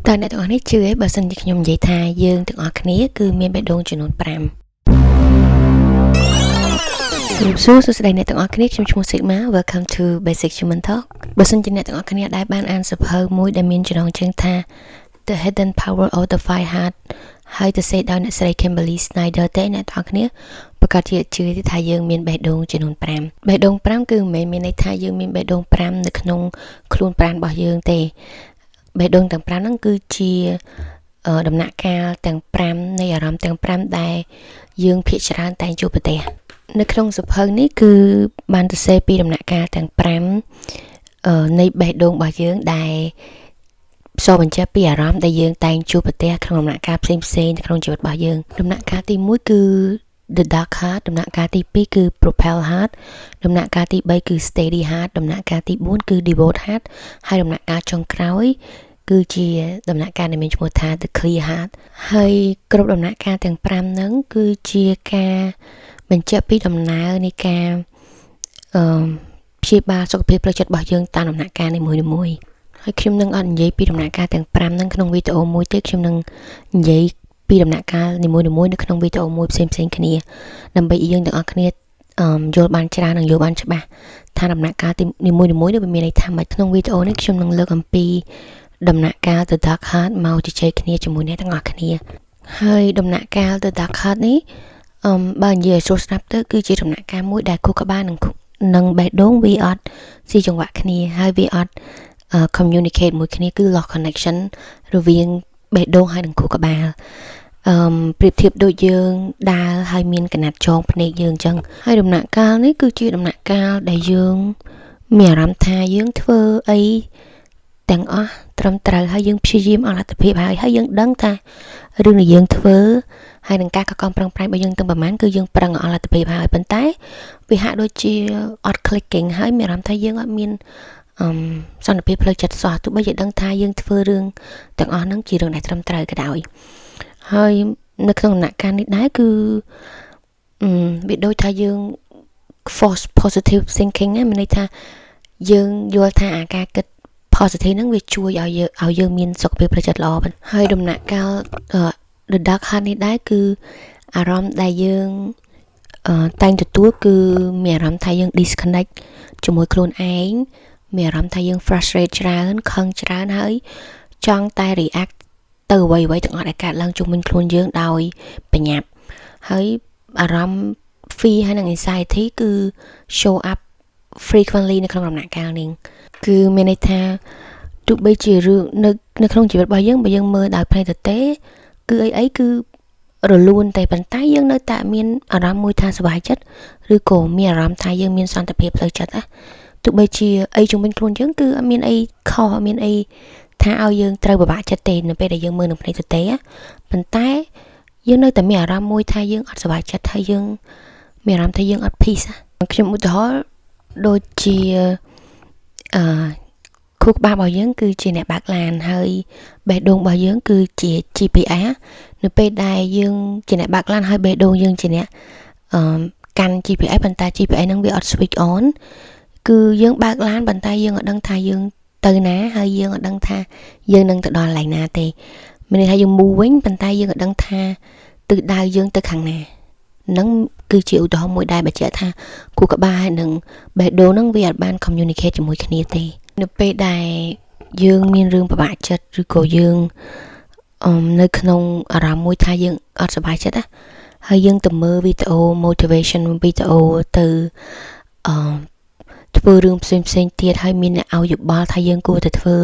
តើអ្នកទាំងអស់នេះជឿទេបើសិនជាខ្ញុំនិយាយថាយើងទាំងអស់គ្នាគឺមានបេះដូងចំនួន5សួស្តីអ្នកទាំងអស់គ្នាខ្ញុំឈ្មោះ Sigma Welcome to Basic Human Talk បើសិនជាអ្នកទាំងអស់គ្នាដែលបានអានសៀវភៅមួយដែលមានចំណងជើងថា The Hidden Power of the Five Heart ហើយទៅសេដោយអ្នកស្រី Kimberly Snyder ទេអ្នកទាំងអស់គ្នាប្រកាសជាជឿថាយើងមានបេះដូងចំនួន5បេះដូង5គឺមិនមែនមានន័យថាយើងមានបេះដូង5នៅក្នុងខ្លួនប្រាណរបស់យើងទេបេះដូងទាំង5ហ្នឹងគឺជាដំណាក់កាលទាំង5នៃអារម្មណ៍ទាំង5ដែលយើងភាគច្រើនតែងជួបប្រទះនៅក្នុងសៀវភៅនេះគឺបានសរសេរពីដំណាក់កាលទាំង5នៃបេះដូងរបស់យើងដែលសរបញ្ជាក់ពីអារម្មណ៍ដែលយើងតែងជួបប្រទះក្នុងដំណាក់កាលផ្សេងៗនៅក្នុងជីវិតរបស់យើងដំណាក់កាលទី1គឺ The Dark Heart ដំណាក់កាលទី2គឺ Propel Heart ដំណាក់កាលទី3គឺ Steady Heart ដំណាក់កាលទី4គឺ Devote Heart ហើយដំណាក់កាលចុងក្រោយគឺជាដំណាក់កាលដែលមានឈ្មោះថា The Clear Heart ហើយគ្រប់ដំណាក់កាលទាំង5ហ្នឹងគឺជាការបញ្ជាក់ពីដំណើរនៃការព្យាបាលសុខភាពផ្លូវចិត្តរបស់យើងតាមដំណាក់កាលនីមួយៗហើយខ្ញុំនឹងអត់និយាយពីដំណាក់កាលទាំង5ហ្នឹងក្នុងវីដេអូមួយទេខ្ញុំនឹងនិយាយពីដំណាក់កាលនីមួយៗនៅក្នុងវីដេអូមួយផ្សេងៗគ្នាដើម្បីឲ្យយើងទាំងអស់គ្នាយល់បានច្រើននិងយល់បានច្បាស់ថាដំណាក់កាលនីមួយៗនេះវាមានន័យថាម៉េចក្នុងវីដេអូនេះខ្ញុំនឹងលើកអំពីដំណាក់កាល The Dark Heart មកជជែកគ្នាជាមួយអ្នកទាំងអស់គ្នាហើយដំណាក់កាល The Dark Heart នេះបើនិយាយឲ្យស្រួលស្ដាប់ទៅគឺជាដំណាក់កាលមួយដែលខួរក្បាលនិងបេះដូងវាអត់ស៊ីចង្វាក់គ្នាហើយវាអត់ communicate មួយគ្នាគឺ lost connection រវាងបេះដូងហើយនិងខួរក្បាលប្រៀបធៀបដូចយើងដើរហើយមានកណាត់ចងភ្នែកយើងអញ្ចឹងហើយដំណាក់កាលនេះគឺជាដំណាក់កាលដែលយើងមានអារម្មណ៍ថាយើងធ្វើអីទាំងអស់ត្រឹមត្រូវហើយយើងព្យាយាមអស់លទ្ធភាពហើយយើងដឹងថារឿងដែលយើងធ្វើហើយនឹងការខិតខំប្រឹងប្រែងរបស់យើងទាំងប្រហែលគឺយើងប្រឹងអស់លទ្ធភាពហើយប៉ុន្តែវាហាក់ដូចជាអត់ clicking ហើយមានអារម្មណ៍ថាយើងអត់មានសន្តិភាពផ្លូវចិត្តសោះទោះបីជាដឹងថាយើងធ្វើរឿងទាំងអស់ហ្នឹងជារឿងដែលត្រឹមត្រូវក៏ដោយហើយនៅក្នុងដំណាក់កាលនេះដែរគឺវាដូចថាយើង force positive thinking មានន័យថាយើងយល់ថាអាការគិត positive ហ្នឹងវាជួយឲ្យយើងមានសុខភាពផ្លូវចិត្តល្អហើយដំណាក់កាល The Dark Heart នេះដែរគឺអារម្មណ៍ដែលយើងតែងទទួលគឺមានអារម្មណ៍ថាយើង disconnect ជាមួយខ្លួនឯងមានអារម្មណ៍ថាយើង frustrate ច្រើនខឹងច្រើនហើយចង់តែ react ទៅអ្វីៗទាំងអស់ដែលកើតឡើងជុំវិញខ្លួនយើងដោយបញ្ញាប់ហើយអារម្មណ៍ fear ហើយនិង anxiety គឺ show up frequently នៅក្នុងដំណាក់កាលនេះគឺមានន័យថាទោះបីជារឿងនៅក្នុងជីវិតរបស់យើងបើយើងមើលដោយផ្នែកទទេគឺអីគឺរលូនតែប៉ុន្តែយើងនៅតែមានអារម្មណ៍មួយថាសុខចិត្តឬក៏មានអារម្មណ៍ថាយើងមានសន្តិភាពផ្លូវចិត្តណាទោះបីជាអីជុំវិញខ្លួនយើងគឺអត់មានអីខុសអត់មានអីថាឲ្យយើងត្រូវពិបាកចិត្តទេនៅពេលដែលយើងមើលនឹងផ្នែកទទេប៉ុន្តែយើងនៅតែមានអារម្មណ៍មួយថាយើងអត់សុខចិត្តហើយយើងមានអារម្មណ៍ថាយើងអត់ peace ខ្ញុំឧទាហរណ៍ដូចជាខួរក្បាលរបស់យើងគឺជាអ្នកបើកឡានហើយបេះដូងរបស់យើងគឺជា GPS នៅពេលដែលយើងជាអ្នកបើកឡានហើយបេះដូងយើងជាអ្នកកាន់ GPS ប៉ុន្តែ GPS ហ្នឹងវាអត់ switch on គឺយើងបើកឡានប៉ុន្តែយើងអត់ដឹងថាយើងទៅណាហើយយើងអត់ដឹងថាយើងនឹងទៅដល់កន្លែងណាទេមានន័យថាយើង move វិញប៉ុន្តែយើងអត់ដឹងថាទិសដៅយើងទៅខាងណាហ្នឹងគឺជាឧទាហរណ៍មួយដែលបញ្ជាក់ថាខួរក្បាលនិងបេះដូងហ្នឹងវាអត់បាន communicate ជាមួយគ្នាទេនៅពេលដែលយើងមានរឿងពិបាកចិត្តឬក៏យើងនៅក្នុងអារម្មណ៍មួយថាយើងអត់សប្បាយចិត្តណាហើយយើងទៅមើលវីដេអូ motivation វីដេអូទៅធ្វើរឿងផ្សេងទៀតហើយមានអ្នកឲ្យយោបល់ថាយើងគួរតែធ្វើ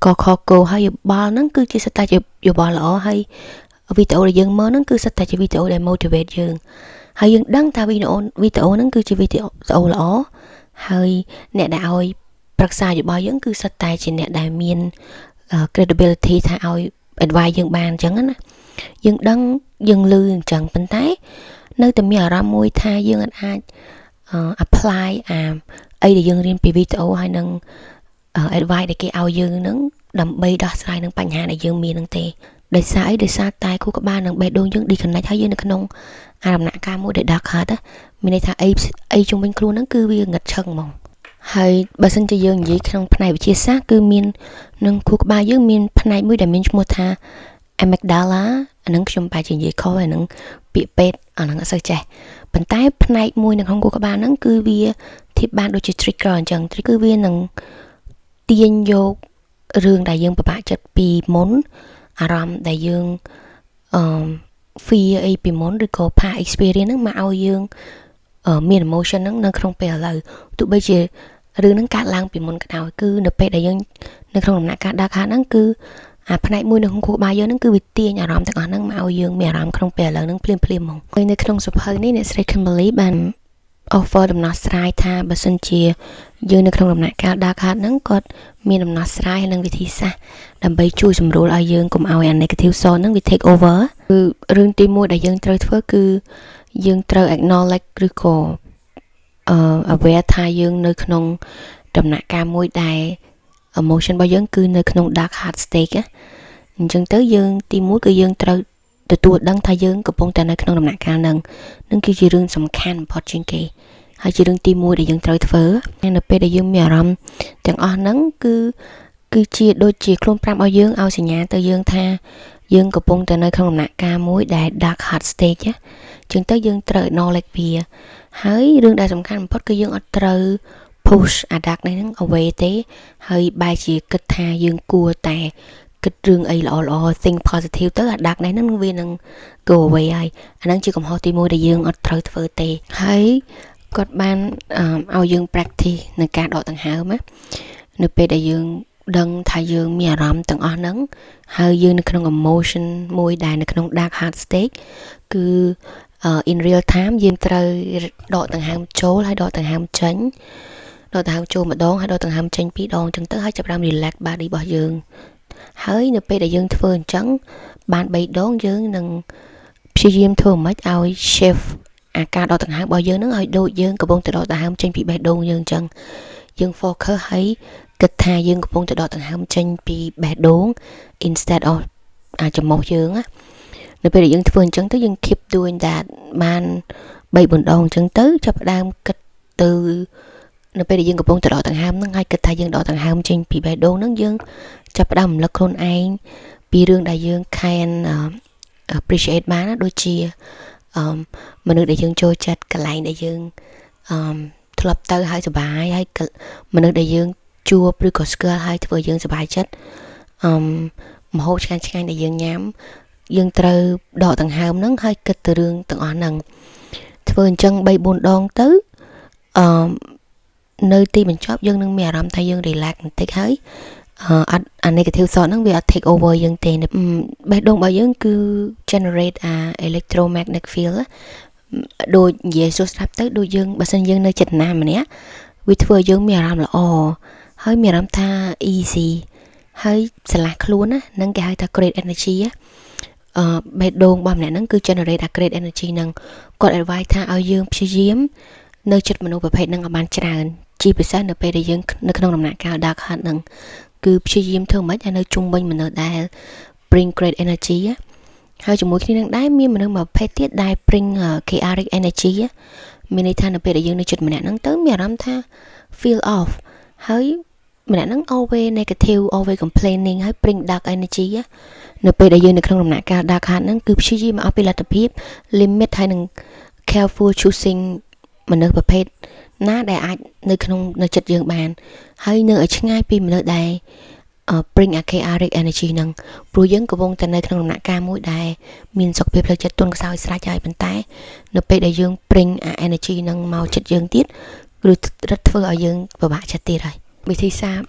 កខកហើយយោបល់ហ្នឹងគឺជាសិតតែយោបល់ល្អហើយវីដេអូដែលយើងមើលហ្នឹងគឺសិតតែជាវីដេអូដែល motivate យើងហើយយើងដឹងថាវីដេអូហ្នឹងគឺជាវីដេអូល្អហើយអ្នកដែលឲ្យប្រឹក្សាយោបល់យើងគឺសិតតែជាអ្នកដែលមាន credibility ថាឲ្យ advice យើងបានអញ្ចឹងណាយើងដឹងយើងលឺអញ្ចឹងប៉ុន្តែនៅតែមានអារម្មណ៍មួយថាយើងអាចapply អីដែលយើងរៀនពីវីដេអូហើយនឹង advice ដែលគេឲ្យយើងហ្នឹងដើម្បីដោះស្រាយនឹងបញ្ហាដែលយើងមានហ្នឹងទេដោយសារអីដោយសារតែខួរក្បាលនិងបេះដូងយើង disconnect ហើយយើងនៅក្នុងអារម្មណ៍កាលមួយដែល dark heart មានន័យថាអីជុំវិញខ្លួនហ្នឹងគឺវាងឹតឈឹងហ្មង ហើយបើសិនជាយើងនិយាយក្នុងផ្នែកវិទ្យាសាស្ត្រគឺមាននឹងខួរក្បាលយើងមានផ្នែកមួយដែលមានឈ្មោះថា amygdala អានឹងខ្ញុំបែរជានិយាយខុសហើយនឹងពាក្យពេទ្យអានឹងអត់សូវចេះប៉ុន្តែផ្នែកមួយនៅក្នុងខួរក្បាលហ្នឹងគឺវាធៀបបានដូចជា trigger អញ្ចឹងគឺវានឹងទាញយករឿងដែលយើងពិបាកចិត្តពីមុនអារម្មណ៍ដែលយើងfear អីពីមុនឬក៏ past experience ហ្នឹងមកឲ្យយើងមាន emotion ហ្នឹងនៅក្នុងពេលឥឡូវទោះបីជារឿងហ្នឹងកើតឡើងពីមុនក៏ដោយគឺនៅពេលដែលយើងនៅក្នុងដំណាក់កាល dark heart ហ្នឹងគឺអាផ្នែកមួយនៅក្នុងខួរក្បាលយើងហ្នឹងគឺវាទាញអារម្មណ៍ទាំងអស់ហ្នឹងមកឲ្យយើងមានអារម្មណ៍ក្នុងពេលឥឡូវហ្នឹងភ្លាមៗហ្មងហើយនៅក្នុងសភៅនេះអ្នកស្រី Kimberly បាន offer ដំណោះស្រាយថាបើសិនជាយើងនៅក្នុងដំណាក់កាល dark heart ហ្នឹងគាត់មានដំណោះស្រាយនិងវិធីសាស្ត្រដើម្បីជួយសម្រួលឲ្យយើងកុំឲ្យអា negative thought ហ្នឹងវា take over គឺរឿងទី1ដែលយើងត្រូវធ្វើគឺយើងត្រូវ acknowledge ឬក៏aware ថាយើងនៅក្នុងដំណាក់កាលមួយដែល emotion របស់យើងគឺនៅក្នុង dark heart stage អញ្ចឹងទៅយើងទី1គឺយើងត្រូវទទួលដឹងថាយើងកំពុងតែនៅក្នុងដំណាក់កាលហ្នឹងនឹងគឺជារឿងសំខាន់បំផុតជាងគេហើយជារឿងទី1ដែលយើងត្រូវធ្វើនៅពេលដែលយើងមានអារម្មណ៍ទាំងអស់ហ្នឹងគឺជាដូចជាខ្លួនប្រាប់ឲ្យយើងឲ្យសញ្ញាទៅយើងថាយើងកំពុងតែនៅក្នុងដំណាក់កាលមួយដែល dark heart stage អញ្ចឹងទៅយើងត្រូវ acknowledge វាហើយរឿងដែលសំខាន់បំផុតគឺយើងអត់ត្រូវ push អា dark ហ្នឹង away ទេហើយបែរជាគិតថាយើងគួរតែគិតរឿងអីល្អៗ think positive ទៅអា dark ហ្នឹងវានឹង go away ហើយអាហ្នឹងជាកំហុសទី1ដែលយើងអត់ត្រូវធ្វើទេហើយគាត់បានឲ្យយើង practice នៅការដកដង្ហើមនៅពេលដែលយើងដឹងថាយើងមានអារម្មណ៍ទាំងអស់ហ្នឹងហើយយើងនៅក្នុង emotion មួយដែលនៅក្នុង dark heart stage គឺ in real time យើងត្រូវដកដង្ហើមចូលហើយដកដង្ហើមចេញដកដង្ហើមចូលម្ដងហើយដកដង្ហើមចេញ2ដងអញ្ចឹងទៅហើយចាប់ផ្ដើម relax body របស់យើងហើយនៅពេលដែលយើងធ្វើអញ្ចឹងបាន3ដងយើងនឹងព្យាយាមធ្វើមិនឲ្យ shift អាការដកដង្ហើមរបស់យើងនឹងឲ្យដូចយើងកំពុងតែដកដង្ហើមចេញពីបេះដូងយើងអញ្ចឹងយើង focus ហើយគិតថាយើងកំពុងតែដកដង្ហើមចេញពីបេះដូង instead of អាចច្រមុះយើងណានៅពេលដែលយើងធ្វើអញ្ចឹងទៅយើង keep doing that បាន3-4ដងអញ្ចឹងទៅចាប់ផ្ដើមគិតទៅនៅពេលដែលយើងកំពុងតែដកដង្ហើមហ្នឹងហើយគិតថាយើងដកដង្ហើមចេញពីបេះដូងហ្នឹងយើងចាប់ផ្ដើមរំលឹកខ្លួនឯងពីរឿងដែលយើង can appreciate បានណាដូចជាមនុស្សដែលយើងចូលចិត្តកន្លែងដែលយើងធ្លាប់ទៅហើយសុបាយហើយមនុស្សដែលយើងជួបឬក៏ស្គាល់ហើយធ្វើយើងសុបាយចិត្តម្ហូបឆ្ងាញ់ៗដែលយើងញ៉ាំយើងត្រូវដកដង្ហើមហ្នឹងហើយគិតទៅរឿងទាំងអស់ហ្នឹងធ្វើអញ្ចឹង 3-4 ដងទៅនៅទីបញ្ចប់យើងនឹងមានអារម្មណ៍ថាយើង relax បន្តិចហើយអត់អា negative thought ហ្នឹងវាអត់ take over យើងទេបេះដូងរបស់យើងគឺ generate អា electromagnetic field ដូចនិយាយសួរស្ដាប់ទៅដូចយើងបើសិនយើងនៅចិត្តណាម្នាក់វាធ្វើឲ្យយើងមានអារម្មណ៍ល្អហើយមានអារម្មណ៍ថា easy ហើយស្រឡះខ្លួនណានឹងគេហៅថា great energy បេះដូងរបស់ម្នាក់ហ្នឹងគឺ generate អា great energy ហ្នឹងគាត់ advise ថាឲ្យយើងព្យាយាមនៅចិត្តមនុស្សប្រភេទហ្នឹងឲ្យបានច្រើនជាពិសេសនៅពេលដែលយើងនៅក្នុងដំណាក់កាល dark heart ហ្នឹងគឺព្យាយាមធ្វើម៉េចឲ្យនៅជុំវិញមនុស្សដែល bring great energy ហើយជាមួយគ្នានឹងដែរមានមនុស្សមួយប្រភេទទៀតដែល bring chaotic energy មានន័យថានៅពេលដែលយើងនៅចិត្តម្នាក់ហ្នឹងទៅមានអារម្មណ៍ថា feel off ហើយម្នាក់ហ្នឹង always negative always complaining ហើយ bring dark energy នៅពេលដែលយើងនៅក្នុងដំណាក់កាល dark heart ហ្នឹងគឺព្យាយាមឲ្យពីលទ្ធភាព limit ហើយនឹង careful choosing មនុស្សប្រភេទណាដែលអាចនៅក្នុងនៅចិត្តយើងបានហើយនៅឲ្យឆ្ងាយពីមនុស្សដែលbring a chaotic energy ហ្នឹងព្រោះយើងកំពុងតែនៅក្នុងដំណាក់កាលមួយដែលមានសុខភាពផ្លូវចិត្តទន់ខ្សោយស្រេចហើយប៉ុន្តែនៅពេលដែលយើង bring a energy ហ្នឹងមកចិត្តយើងទៀតគឺរត់ធ្វើឲ្យយើងពិបាកចិត្តទៀតហើយវិធីសាស្ត្រ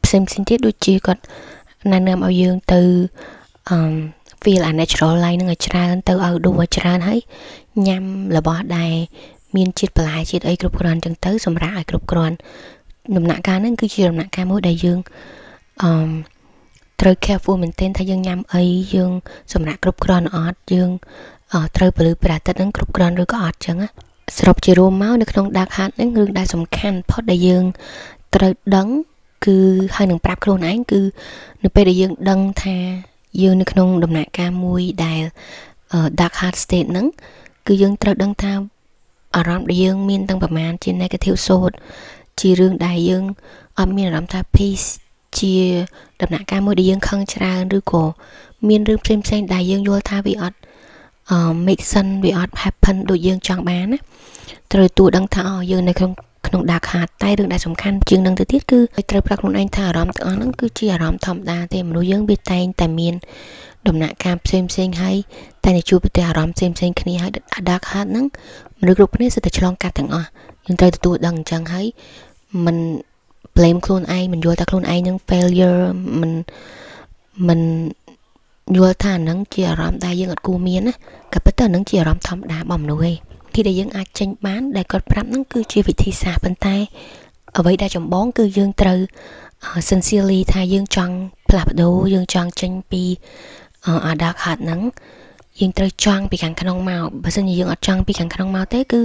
ផ្សេងៗទៀតដូចជាគាត់ណែនាំឲ្យយើងទៅ feel a natural light ហ្នឹងឲ្យច្រើនទៅ outdoor ឲ្យច្រើនហើយញ៉ាំរបស់ដែលមានជាតិបន្លែជាតិអីគ្រប់គ្រាន់ចឹងទៅសម្រាប់ឲ្យគ្រប់គ្រាន់ដំណាក់កាលហ្នឹងគឺជាដំណាក់កាលមួយដែលយើងត្រូវ careful maintain ថាយើងញ៉ាំអីយើងសម្រាប់គ្រប់គ្រាន់អត់យើងត្រូវពលឺព្រះអាទិត្យហ្នឹងគ្រប់គ្រាន់ឬក៏អត់ចឹងណាសរុបជារួមមកនៅក្នុង dark heart ហ្នឹងរឿងដែលសំខាន់ផុតដែលយើងត្រូវដឹងគឺហើយនឹងប្រាប់ខ្លួនឯងគឺនៅពេលដែលយើងដឹងថាយើងនៅក្នុងដំណាក់កាលមួយដែល dark heart state ហ្នឹងគឺយើងត្រូវដឹងថាអារម្មណ៍ដែលយើងមានទាំងប្រមាណជា negative thought ជារឿងដែលយើងអត់មានអារម្មណ៍ថា peace ជាដំណាក់កាលមួយដែលយើងខឹងច្រើនឬក៏មានរឿងផ្សេងៗដែលយើងយល់ថាវាអត់make sense វាអត់ happen ដូចយើងចង់បានណាត្រូវទូដឹងថាយើងនៅក្នុង dark heart តែរឿងដែលសំខាន់ជាងនឹងទៅទៀតគឺត្រូវប្រាប់ខ្លួនឯងថាអារម្មណ៍ទាំងអស់ហ្នឹងគឺជាអារម្មណ៍ធម្មតាទេមនុស្សយើងវាតែងតែមានដំណាក់កាលផ្សេងហើយតែជួបប្រទះអារម្មណ៍ផ្សេងគ្នាហើយ dark heart ហ្នឹងមនុស្សគ្រប់គ្នាសិតតែឆ្លងកាត់ទាំងអស់យើងត្រូវទទួលដឹងអញ្ចឹងហើយមិន blame ខ្លួនឯងមិនយល់ថាខ្លួនឯងនឹង failure មិនយល់ថាហ្នឹងជាអារម្មណ៍ដែលយើងអត់គួរមានណាក៏ប៉ុន្តែហ្នឹងជាអារម្មណ៍ធម្មតារបស់មនុស្សឯងទីដែលយើងអាចចេញបានដែលគាត់ប្រាប់ហ្នឹងគឺជាវិធីសាស្ត្រប៉ុន្តែអ្វីដែលចម្បងគឺយើងត្រូវ sincerely ថាយើងចង់ផ្លាស់ប្ដូរយើងចង់ចេញពីdark heart ហ្នឹងយើងត្រូវចង់ពីខាងក្នុងមកបើមិនជាយើងអត់ចង់ពីខាងក្នុងមកទេគឺ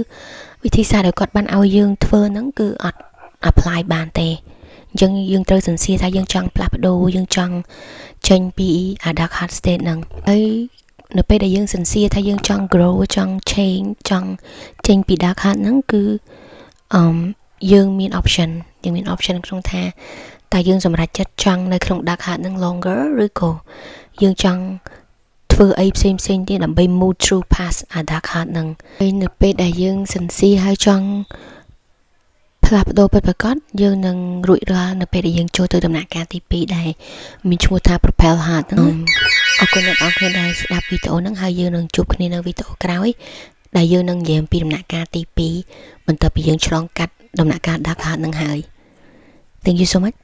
វិធីសាស្ត្រដែលគាត់បានឲ្យយើងធ្វើហ្នឹងគឺអត់ apply បានទេអញ្ចឹងយើងត្រូវសន្យាថាយើងចង់ផ្លាស់ប្ដូរយើងចង់ចេញពី dark heart state ហ្នឹងហើយនៅពេលដែលយើងសន្យាថាយើងចង់ grow ចង់ change ចង់ចេញពី dark heart ហ្នឹងគឺយើងមាន option ក្នុងថាតើយើងសម្រេចចិត្តចង់នៅក្នុង dark heart ហ្នឹង longer ឬក៏យើងចង់ធ្វើអីផ្សេងទៀតដើម្បី move through past dark heart ហ្នឹងហើយនៅពេលដែលយើងសន្យាហើយចង់ផ្លាស់ប្ដូរពិតប្រាកដយើងនឹងរួចរាល់នៅពេលដែលយើងចូលទៅដំណាក់កាលទី2ដែលមានឈ្មោះថា Propel Heart ហ្នឹងអរគុណអ្នកនរគ្នាដែលស្ដាប់វីដេអូហ្នឹងហើយយើងនឹងជួបគ្នានៅវីដេអូក្រោយដែលយើងនឹងនិយាយអំពីដំណាក់កាលទី2បន្ទាប់ពីយើងឆ្លងកាត់ដំណាក់កាល Dark Heart ហ្នឹងហើយ Thank you so much